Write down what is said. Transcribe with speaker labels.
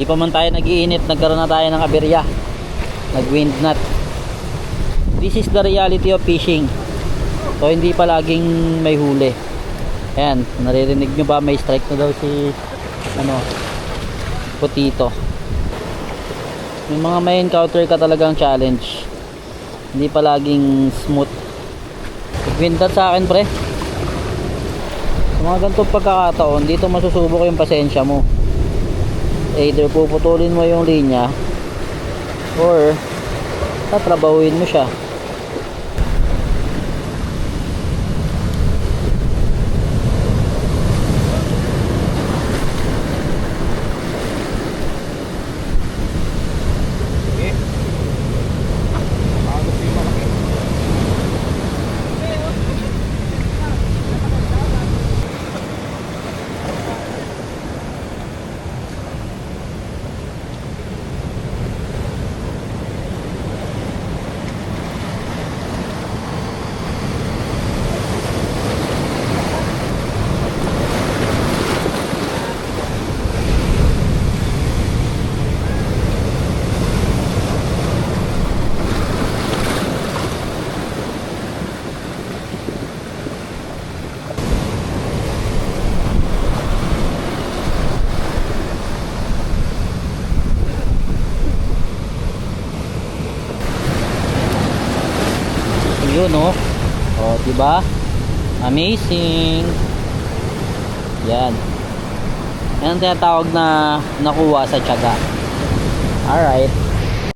Speaker 1: Di pa man tayo nag-iinit, nagkaroon na tayo ng aberya. Nag-wind knot. This is the reality of fishing. So hindi pa laging may huli. Ayan, naririnig nyo ba? May strike na daw si Potito. Yung mga may encounter ka talagang challenge, hindi pa laging smooth. Nag-wind knot sa akin, pre. Sa mga ganitong pagkakataon, dito masusubok yung pasensya mo. Either puputulin mo yung linya or tatrabahuin mo siya. Yun, oh. Oh, diba? Amazing. Yan. Yan ang tinatawag na nakuha sa tiyaga. Alright.